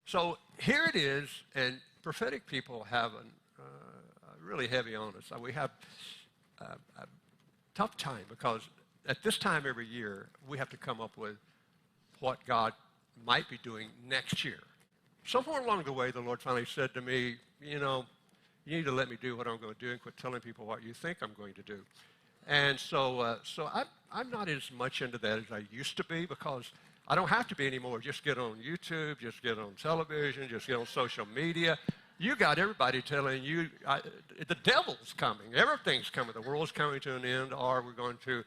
So here it is, and prophetic people have really heavy on us. We have a tough time because at this time every year, we have to come up with what God might be doing next year. Somewhere along the way, the Lord finally said to me, you need to let me do what I'm going to do and quit telling people what you think I'm going to do. And so I'm not as much into that as I used to be because I don't have to be anymore. Just get on YouTube, just get on television, just get on social media. You got everybody telling you the devil's coming. Everything's coming. The world's coming to an end, or we're going to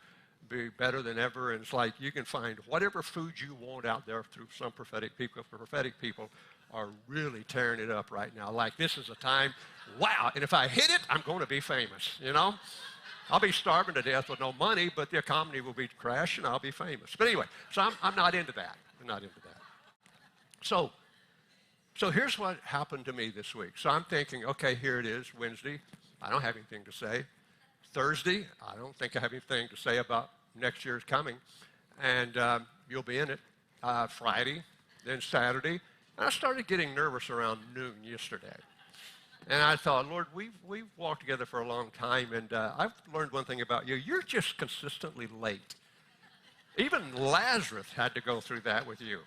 be better than ever. And it's like you can find whatever food you want out there through some prophetic people. Prophetic people are really tearing it up right now. Like this is a time, wow, and if I hit it, I'm going to be famous, I'll be starving to death with no money, but the economy will be crashed and I'll be famous. But anyway, so I'm not into that. I'm not into that. So here's what happened to me this week. So I'm thinking, okay, here it is, Wednesday. I don't have anything to say. Thursday, I don't think I have anything to say about next year's coming. And you'll be in it. Friday, then Saturday. And I started getting nervous around noon yesterday. And I thought, Lord, we've walked together for a long time, and I've learned one thing about you. You're just consistently late. Even Lazarus had to go through that with you.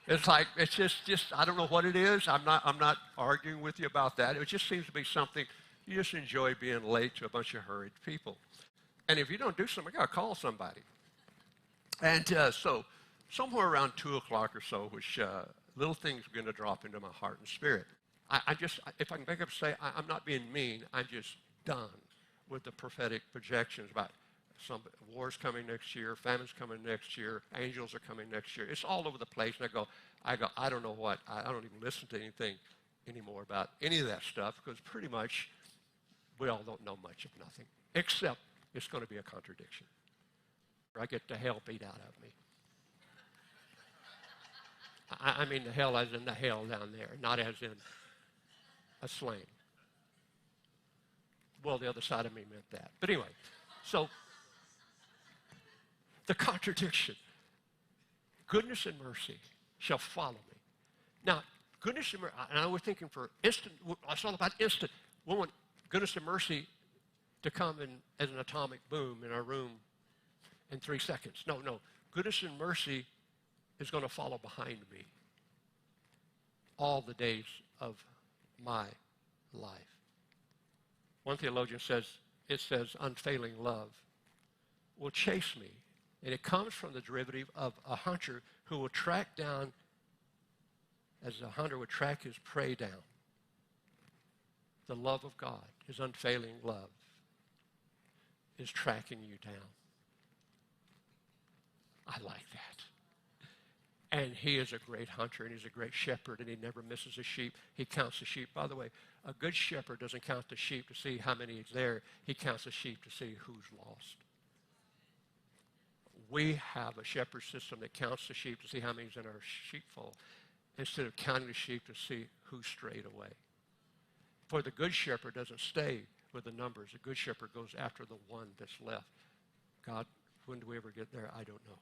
It's like, it's just I don't know what it is. I'm not arguing with you about that. It just seems to be something, you just enjoy being late to a bunch of hurried people. And if you don't do something, I got to call somebody. And so somewhere around 2 o'clock or so, which little things begin to drop into my heart and spirit. If I can back up and say, I'm not being mean, I'm just done with the prophetic projections about some wars coming next year, famines coming next year, angels are coming next year. It's all over the place. And I don't know what. I don't even listen to anything anymore about any of that stuff because pretty much we all don't know much of nothing, except it's going to be a contradiction. Or I get the hell beat out of me. I mean the hell as in the hell down there, not as in a sling. Well, the other side of me meant that. But anyway, so the contradiction. Goodness and mercy shall follow me. Now, goodness and mercy, and I was thinking for instant, it's all about instant. We want goodness and mercy to come in as an atomic boom in our room in 3 seconds. No. Goodness and mercy is going to follow behind me all the days of my life. One theologian says, it says unfailing love will chase me. And it comes from the derivative of a hunter who will track down, as a hunter would track his prey down. The love of God, his unfailing love, is tracking you down. I like that. And he is a great hunter, and he's a great shepherd, and he never misses a sheep. He counts the sheep. By the way, a good shepherd doesn't count the sheep to see how many is there. He counts the sheep to see who's lost. We have a shepherd system that counts the sheep to see how many's in our sheepfold instead of counting the sheep to see who strayed away. For the good shepherd doesn't stay with the numbers. The good shepherd goes after the one that's left. God, when do we ever get there? I don't know.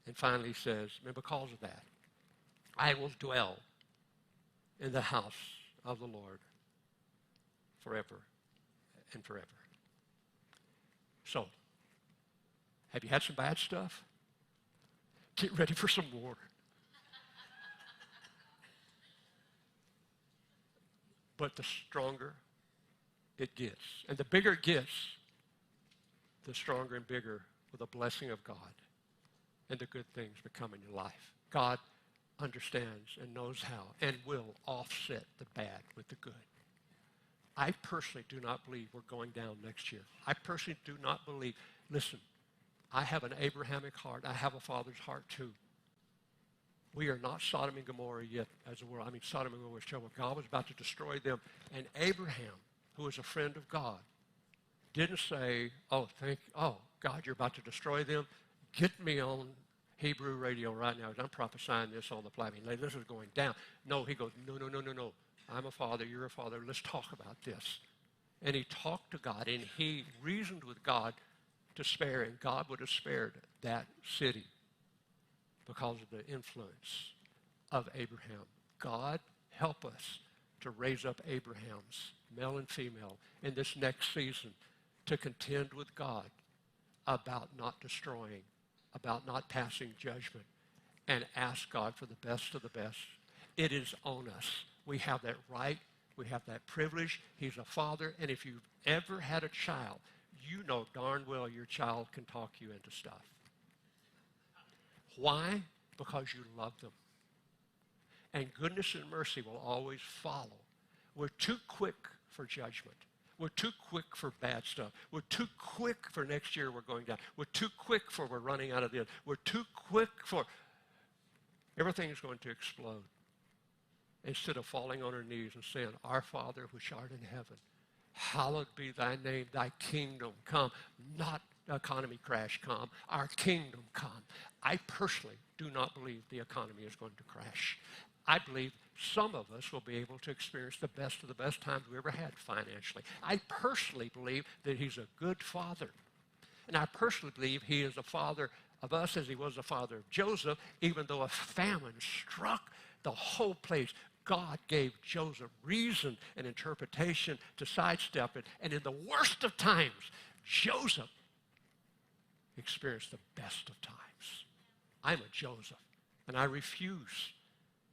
And finally he says, and because of that, I will dwell in the house of the Lord forever and forever. So, have you had some bad stuff? Get ready for some more. But the stronger it gets, and the bigger it gets, the stronger and bigger with the blessing of God and the good things become in your life. God understands and knows how and will offset the bad with the good. I personally do not believe we're going down next year. I personally do not believe, listen, I have an Abrahamic heart. I have a father's heart too. We are not Sodom and Gomorrah yet as a world. I mean, Sodom and Gomorrah was trouble. God was about to destroy them. And Abraham, who was a friend of God, didn't say, oh, God, you're about to destroy them. Get me on Hebrew radio right now. I'm prophesying this on the platform. This is going down. No, he goes, no. I'm a father. You're a father. Let's talk about this. And he talked to God, and he reasoned with God to spare, and God would have spared that city. because of the influence of Abraham. God, help us to raise up Abrahams, male and female, in this next season to contend with God about not destroying, about not passing judgment, and ask God for the best of the best. It is on us. We have that right. We have that privilege. He's a father, and if you've ever had a child, you know darn well your child can talk you into stuff. Why? Because you love them. And goodness and mercy will always follow. We're too quick for judgment. We're too quick for bad stuff. We're too quick for next year we're going down. We're too quick for we're running out of this. We're too quick for everything is going to explode. Instead of falling on our knees and saying, Our Father which art in heaven, hallowed be thy name, thy kingdom come, not economy crash come, our kingdom come. I personally do not believe the economy is going to crash. I believe some of us will be able to experience the best of the best times we ever had financially. I personally believe that he's a good father. And I personally believe he is a father of us as he was a father of Joseph, even though a famine struck the whole place. God gave Joseph reason and interpretation to sidestep it. And in the worst of times, Joseph experienced the best of times. I'm a Joseph, and I refuse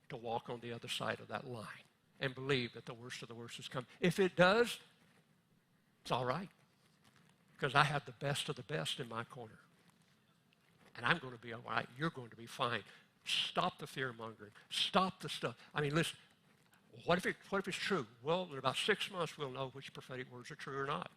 to walk on the other side of that line and believe that the worst of the worst has come. If it does, it's all right, because I have the best of the best in my corner. And I'm going to be all right. You're going to be fine. Stop the fear-mongering. Stop the stuff. I mean, listen, what if it's true? Well, in about 6 months, we'll know which prophetic words are true or not.